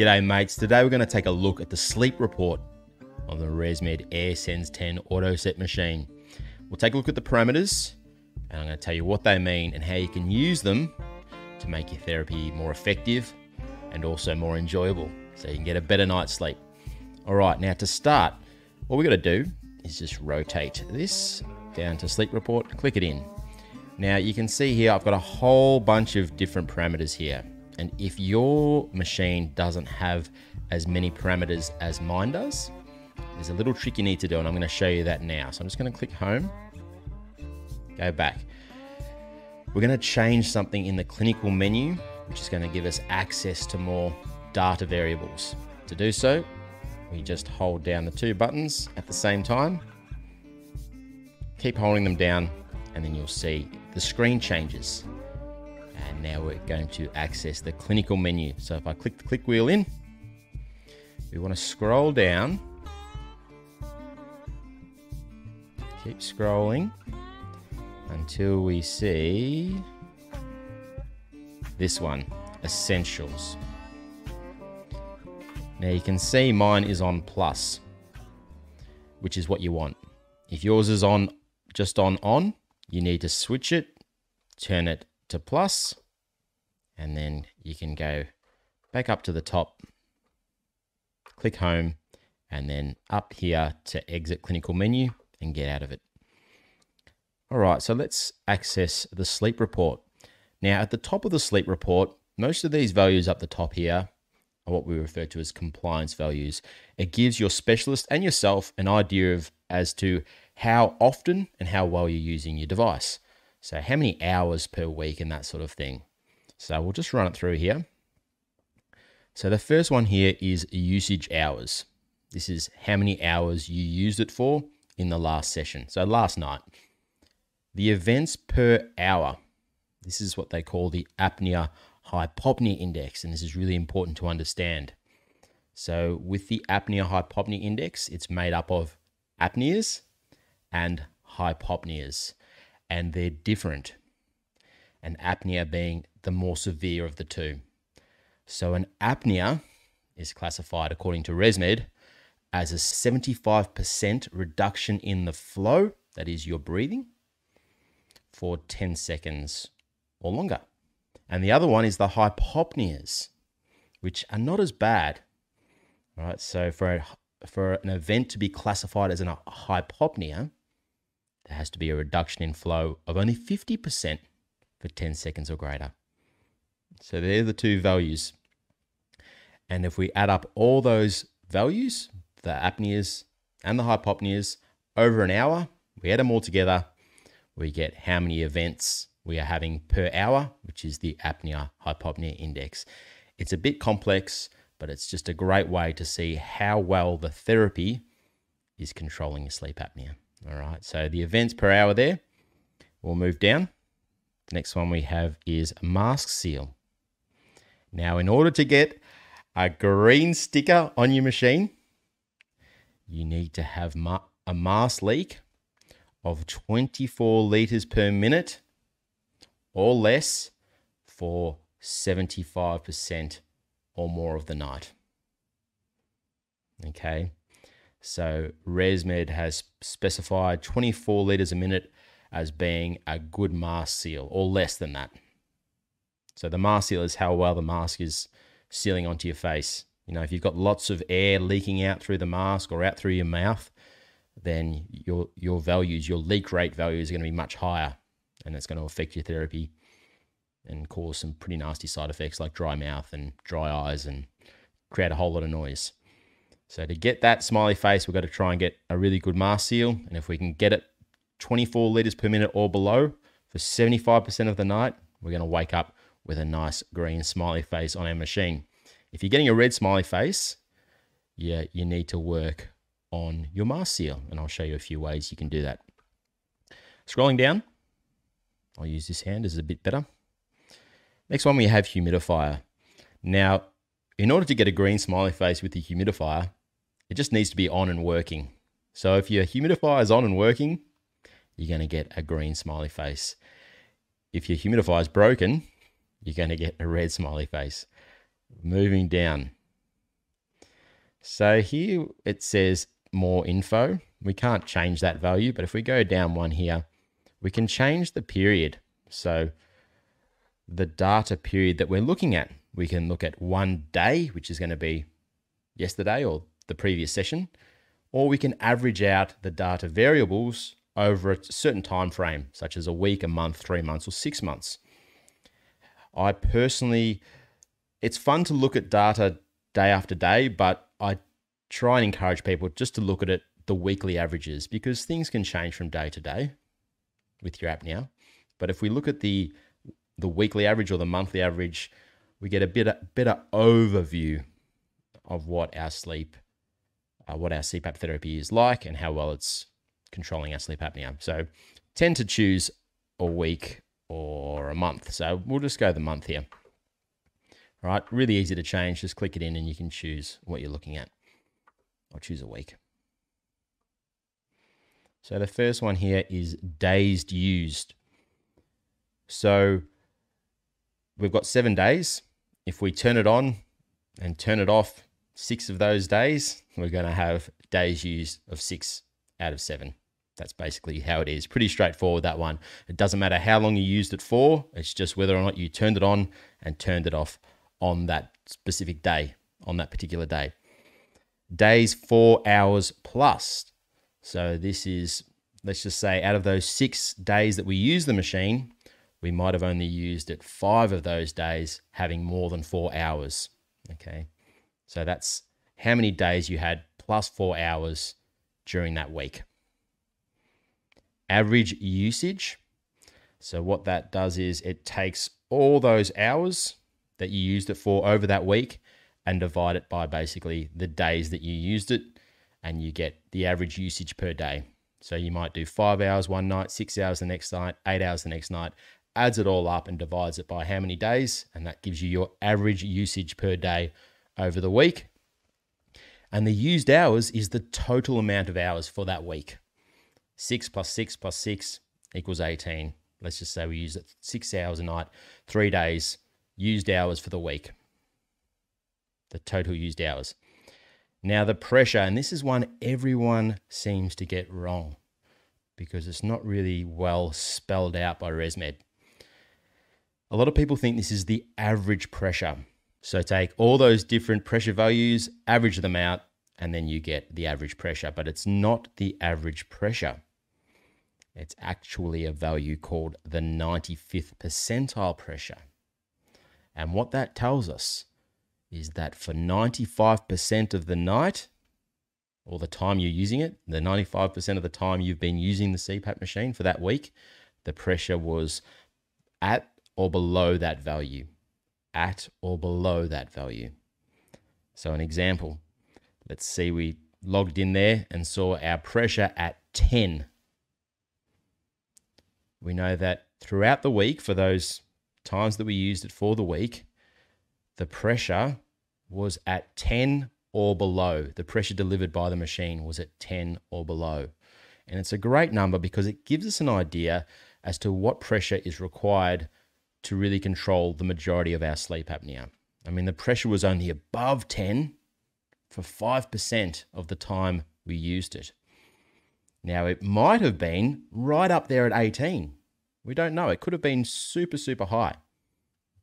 G'day mates, today we're going to take a look at the sleep report on the ResMed AirSense 10 Autoset machine. We'll take a look at the parameters and I'm going to tell you what they mean and how you can use them to make your therapy more effective and also more enjoyable so you can get a better night's sleep. Alright, now to start, what we're going to do is just rotate this down to sleep report, click it in. Now you can see here I've got a whole bunch of different parameters here. And if your machine doesn't have as many parameters as mine does, there's a little trick you need to do, and I'm going to show you that now. So I'm just going to click home, go back. We're going to change something in the clinical menu, which is going to give us access to more data variables. To do so, we just hold down the two buttons at the same time, keep holding them down, and then you'll see the screen changes. And now we're going to access the clinical menu. So if I click the click wheel in, we want to scroll down, keep scrolling until we see this one, Essentials. Now you can see mine is on plus, which is what you want. If yours is on, just on, you need to switch it, turn it to plus, and then you can go back up to the top, click home, and then up here to exit clinical menu and get out of it. All right, so let's access the sleep report. Now at the top of the sleep report, most of these values up the top here are what we refer to as compliance values. It gives your specialist and yourself an idea of as to how often and how well you're using your device. So how many hours per week and that sort of thing. So we'll just run it through here. So the first one here is usage hours. This is how many hours you used it for in the last session. So last night. The events per hour. This is what they call the apnea hypopnea index. And this is really important to understand. So with the apnea hypopnea index, it's made up of apneas and hypopneas. And they're different, and apnea being the more severe of the two. So an apnea is classified according to ResMed as a 75% reduction in the flow, that is your breathing, for 10 seconds or longer. And the other one is the hypopneas, which are not as bad. All right, so for an event to be classified as a hypopnea, there has to be a reduction in flow of only 50% for 10 seconds or greater. So they're the two values. And if we add up all those values, the apneas and the hypopneas, over an hour, we add them all together, we get how many events we are having per hour, which is the apnea hypopnea index. It's a bit complex, but it's just a great way to see how well the therapy is controlling your sleep apnea. All right, so the events per hour there, we'll move down. The next one we have is mask seal. Now, in order to get a green sticker on your machine, you need to have a mask leak of 24 liters per minute or less for 75% or more of the night. Okay. So ResMed has specified 24 liters a minute as being a good mask seal, or less than that. So the mask seal is how well the mask is sealing onto your face. You know, if you've got lots of air leaking out through the mask or out through your mouth, then your values, your leak rate values are going to be much higher, and it's going to affect your therapy and cause some pretty nasty side effects like dry mouth and dry eyes and create a whole lot of noise. So to get that smiley face, we've got to try and get a really good mask seal. And if we can get it 24 liters per minute or below for 75% of the night, we're going to wake up with a nice green smiley face on our machine. If you're getting a red smiley face, you need to work on your mask seal. And I'll show you a few ways you can do that. Scrolling down, I'll use this hand, this is a bit better. Next one, we have humidifier. Now, in order to get a green smiley face with the humidifier, it just needs to be on and working. So if your humidifier is on and working, you're going to get a green smiley face. If your humidifier is broken, you're going to get a red smiley face. Moving down, So here it says more info. We can't change that value, but if we go down one here, we can change the period. So the data period that we're looking at, we can look at 1 day, which is going to be yesterday or the previous session, or we can average out the data variables over a certain time frame, such as a week, a month, 3 months, or 6 months. I personally, it's fun to look at data day after day, but I try and encourage people just to look at it, the weekly averages, because things can change from day to day with your apnea. But if we look at the weekly average or the monthly average, we get a better overview of what our CPAP therapy is like and how well it's controlling our sleep apnea. So tend to choose a week or a month. So we'll just go the month here. All right, really easy to change. Just click it in and you can choose what you're looking at. I'll choose a week. So the first one here is days used. So we've got 7 days. If we turn it on and turn it off 6 of those days, we're going to have days used of 6 out of 7. That's basically how it is. Pretty straightforward, that one. It doesn't matter how long you used it for. It's just whether or not you turned it on and turned it off on that specific day, on that particular day. Days 4 hours plus. So this is, let's just say out of those 6 days that we use the machine, we might have only used it 5 of those days having more than 4 hours. Okay. So that's how many days you had plus 4 hours during that week. Average usage. So what that does is it takes all those hours that you used it for over that week and divide it by basically the days that you used it, and you get the average usage per day. So you might do 5 hours one night, 6 hours the next night, 8 hours the next night, adds it all up and divides it by how many days, and that gives you your average usage per day over the week. And the used hours is the total amount of hours for that week. 6 plus 6 plus 6 equals 18. Let's just say we use it 6 hours a night, 3 days, used hours for the week. The total used hours. Now the pressure, and this is one everyone seems to get wrong because it's not really well spelled out by ResMed. A lot of people think this is the average pressure. So take all those different pressure values, average them out, and then you get the average pressure. But it's not the average pressure. It's actually a value called the 95th percentile pressure. And what that tells us is that for 95% of the night, or the time you're using it, the 95% of the time you've been using the CPAP machine for that week, the pressure was at or below that value. At or below that value. So an example, let's see, we logged in there and saw our pressure at 10. We know that throughout the week, for those times that we used it for the week, the pressure was at 10 or below. The pressure delivered by the machine was at 10 or below. And it's a great number because it gives us an idea as to what pressure is required to really control the majority of our sleep apnea. I mean, the pressure was only above 10 for 5% of the time we used it. Now, it might have been right up there at 18. We don't know. It could have been super, super high.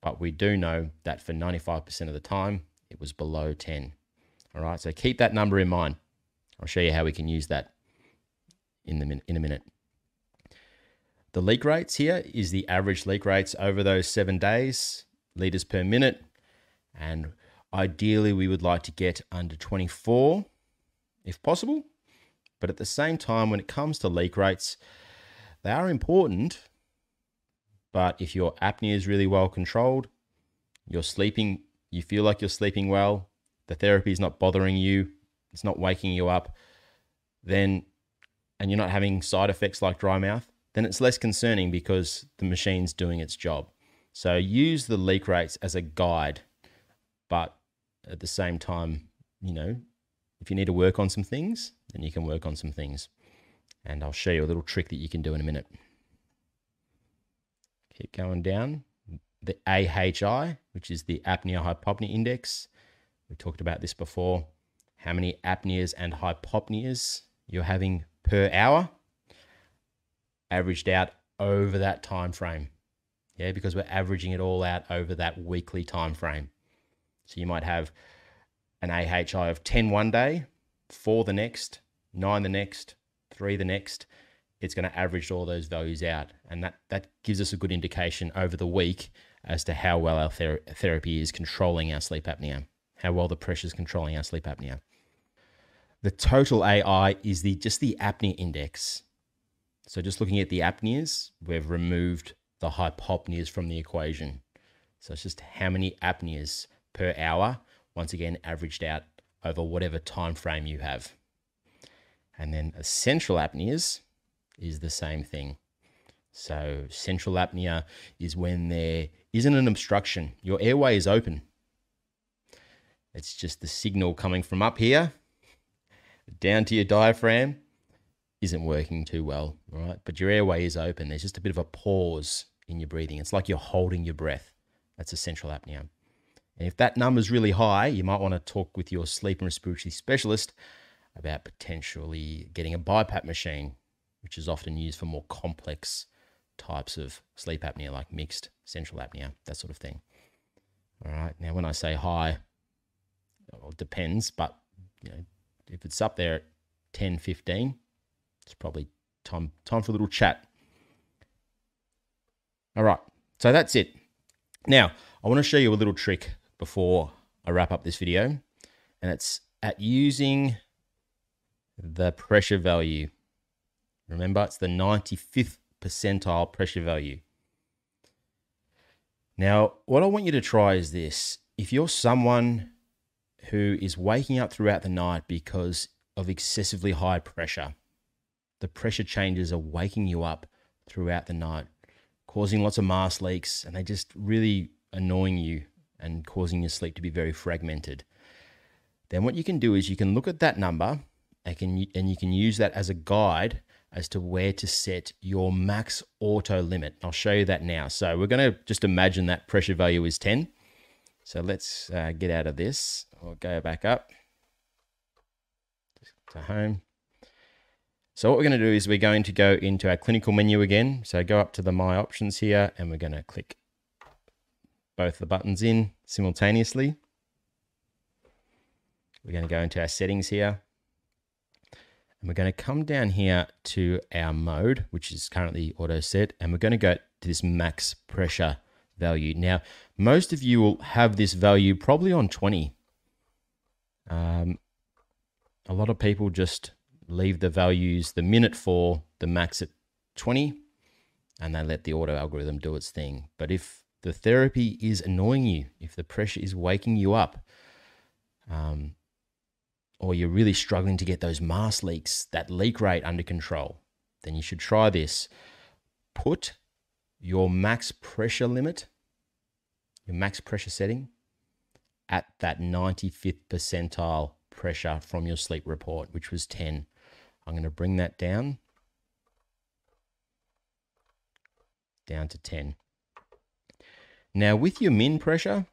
But we do know that for 95% of the time, it was below 10. All right, so keep that number in mind. I'll show you how we can use that in a minute. The leak rates here is the average leak rates over those 7 days, liters per minute. And ideally, we would like to get under 24 if possible. But at the same time, when it comes to leak rates, they are important. But if your apnea is really well controlled, you're sleeping, you feel like you're sleeping well, the therapy is not bothering you, it's not waking you up, then, and you're not having side effects like dry mouth, then it's less concerning because the machine's doing its job. So use the leak rates as a guide, but at the same time, you know, if you need to work on some things, then you can work on some things. And I'll show you a little trick that you can do in a minute. Keep going down. The AHI, which is the apnea hypopnea index. We talked about this before. how many apneas and hypopneas you're having per hour, averaged out over that time frame. Yeah, because we're averaging it all out over that weekly time frame. So you might have an AHI of 10 one day, 4 the next, 9 the next, 3 the next. It's going to average all those values out. And that gives us a good indication over the week as to how well our therapy is controlling our sleep apnea, how well the pressure is controlling our sleep apnea. The total AI is just the apnea index. So just looking at the apneas, we've removed the hypopneas from the equation. So it's just how many apneas per hour, once again, averaged out over whatever time frame you have. And then central apneas is the same thing. So central apnea is when there isn't an obstruction. Your airway is open. It's just the signal coming from up here down to your diaphragm isn't working too well, right? But your airway is open. There's just a bit of a pause in your breathing. It's like you're holding your breath. That's a central apnea. And if that number's really high, you might want to talk with your sleep and respiratory specialist about potentially getting a BiPAP machine, which is often used for more complex types of sleep apnea, like mixed central apnea, that sort of thing. All right. Now, when I say high, well, it depends, but if it's up there at 10, 15, it's probably time for a little chat. All right. So that's it. Now, I want to show you a little trick before I wrap up this video, and it's at using the pressure value. Remember, it's the 95th percentile pressure value. Now, what I want you to try is this. If you're someone who is waking up throughout the night because of excessively high pressure, the pressure changes are waking you up throughout the night, causing lots of mask leaks, and they're just really annoying you and causing your sleep to be very fragmented. Then what you can do is you can look at that number and you can use that as a guide as to where to set your max auto limit. I'll show you that now. So we're going to just imagine that pressure value is 10. So let's get out of this. We'll go back up to home. So what we're going to do is we're going to go into our clinical menu again. So go up to the My Options here, and we're going to click both the buttons in simultaneously. We're going to go into our settings here. And we're going to come down here to our mode, which is currently Autoset, and we're going to go to this max pressure value. Now, most of you will have this value probably on 20. A lot of people just leave the values, the minute for the max at 20, and they let the auto algorithm do its thing. But if the therapy is annoying you, if the pressure is waking you up, or you're really struggling to get those mask leaks, that leak rate under control, then you should try this. Put your max pressure limit, your max pressure setting, at that 95th percentile pressure from your sleep report, which was 10. I'm going to bring that down to 10. Now with your min pressure,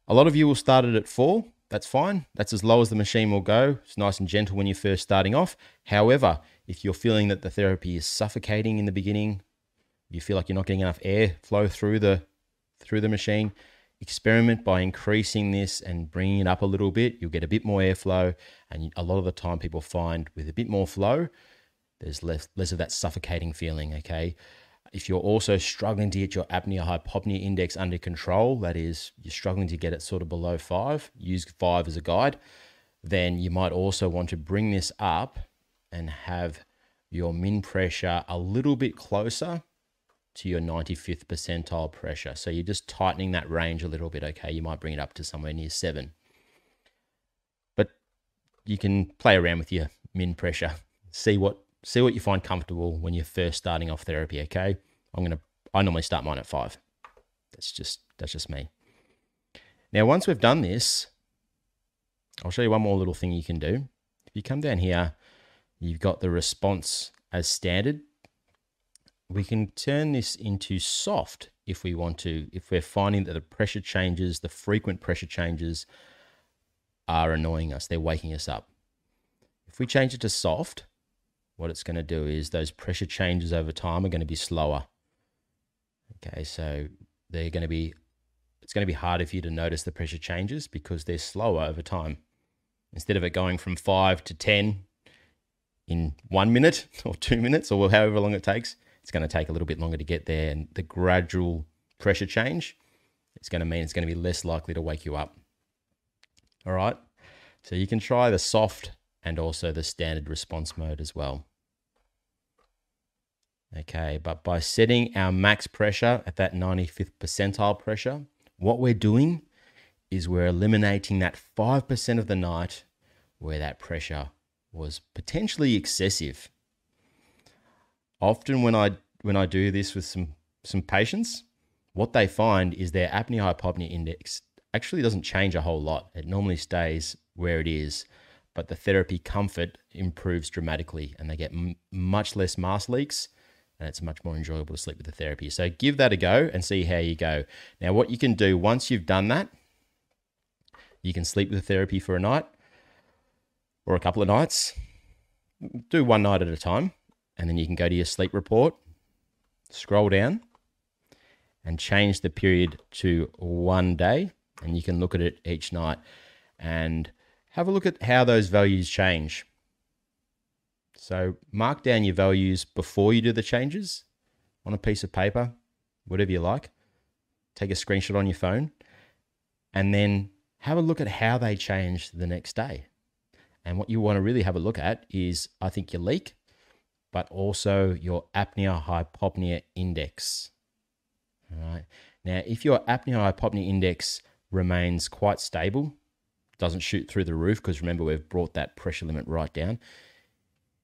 a lot of you will start it at 4. That's fine. That's as low as the machine will go. It's nice and gentle when you're first starting off. However, if you're feeling that the therapy is suffocating in the beginning, you feel like you're not getting enough air flow through the machine, experiment by increasing this and bringing it up a little bit. You'll get a bit more airflow, and a lot of the time people find with a bit more flow, there's less of that suffocating feeling, okay? If you're also struggling to get your apnea-hypopnea index under control, that is, you're struggling to get it sort of below 5, use 5 as a guide, then you might also want to bring this up and have your min pressure a little bit closer to your 95th percentile pressure. So you're just tightening that range a little bit, okay? You might bring it up to somewhere near 7. But you can play around with your min pressure, see what you find comfortable when you're first starting off therapy, okay? I normally start mine at 5. That's just me. Now, once we've done this, I'll show you one more little thing you can do. If you come down here, you've got the response as standard. We can turn this into soft if we want to, if we're finding that the pressure changes, the frequent pressure changes are annoying us. They're waking us up. If we change it to soft, what it's going to do is those pressure changes over time are going to be slower. Okay, so it's going to be harder for you to notice the pressure changes because they're slower over time. Instead of it going from 5 to 10 in 1 minute or 2 minutes or however long it takes, it's going to take a little bit longer to get there. And the gradual pressure change, it's going to mean it's going to be less likely to wake you up. All right, so you can try the soft and also the standard response mode as well. Okay, but by setting our max pressure at that 95th percentile pressure, what we're doing is we're eliminating that 5% of the night where that pressure was potentially excessive. Often when I do this with some patients, what they find is their apnea-hypopnea index actually doesn't change a whole lot. It normally stays where it is, but the therapy comfort improves dramatically and they get much less mask leaks, and it's much more enjoyable to sleep with the therapy. So give that a go and see how you go. Now, what you can do once you've done that, you can sleep with the therapy for a night or a couple of nights. Do one night at a time, and then you can go to your sleep report, scroll down, and change the period to 1 day, and you can look at it each night and have a look at how those values change. So mark down your values before you do the changes on a piece of paper, whatever you like. Take a screenshot on your phone and then have a look at how they change the next day. And what you want to really have a look at is, I think, your leak, but also your apnea-hypopnea index. All right. Now, if your apnea-hypopnea index remains quite stable, doesn't shoot through the roof, because remember, we've brought that pressure limit right down.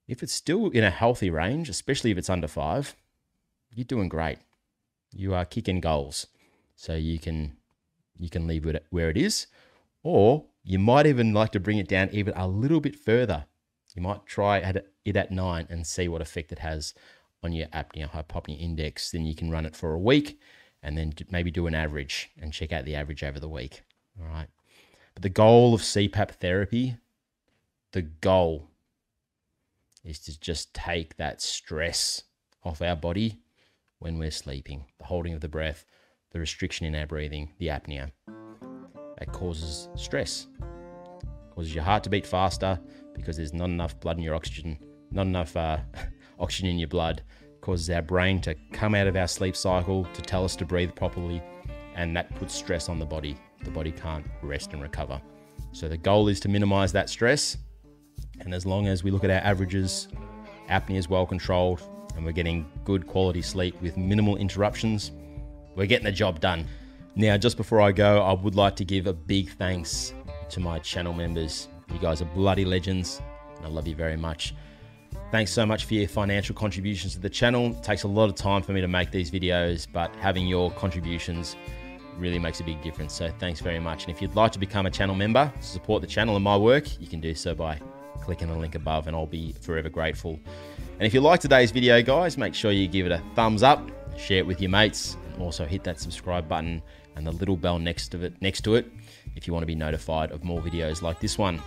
If it's still in a healthy range, especially if it's under 5, you're doing great. You are kicking goals. So you can leave it where it is, or you might even like to bring it down even a little bit further. You might try it at 9 and see what effect it has on your apnea-hypopnea index. Then you can run it for a week and then maybe do an average and check out the average over the week. All right. But the goal of CPAP therapy, the goal is to just take that stress off our body when we're sleeping. The holding of the breath, the restriction in our breathing, the apnea. That causes stress. Causes your heart to beat faster because there's not enough blood in your oxygen, not enough oxygen in your blood. Causes our brain to come out of our sleep cycle to tell us to breathe properly, and that puts stress on the body. The body can't rest and recover. So the goal is to minimize that stress. And as long as we look at our averages, apnea is well controlled, and we're getting good quality sleep with minimal interruptions, we're getting the job done. Now, just before I go, I would like to give a big thanks to my channel members. You guys are bloody legends, and I love you very much. Thanks so much for your financial contributions to the channel. It takes a lot of time for me to make these videos, but having your contributions really makes a big difference. So thanks very much. And if you'd like to become a channel member to support the channel and my work, you can do so by clicking the link above, and I'll be forever grateful. And if you like today's video, guys, make sure you give it a thumbs up, share it with your mates, and also hit that subscribe button and the little bell next to it if you want to be notified of more videos like this one.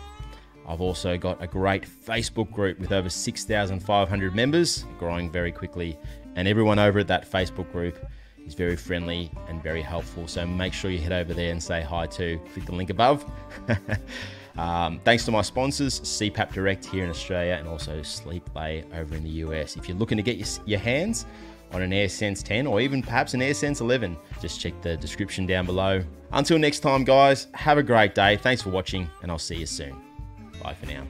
I've also got a great Facebook group with over 6,500 members, growing very quickly, and everyone over at that Facebook group is very friendly and very helpful. So make sure you head over there and say hi too. Click the link above. Thanks to my sponsors, CPAP Direct here in Australia and also SleepLay over in the US. If you're looking to get your hands on an AirSense 10 or even perhaps an AirSense 11, just check the description down below. Until next time, guys, have a great day. Thanks for watching, and I'll see you soon. Bye for now.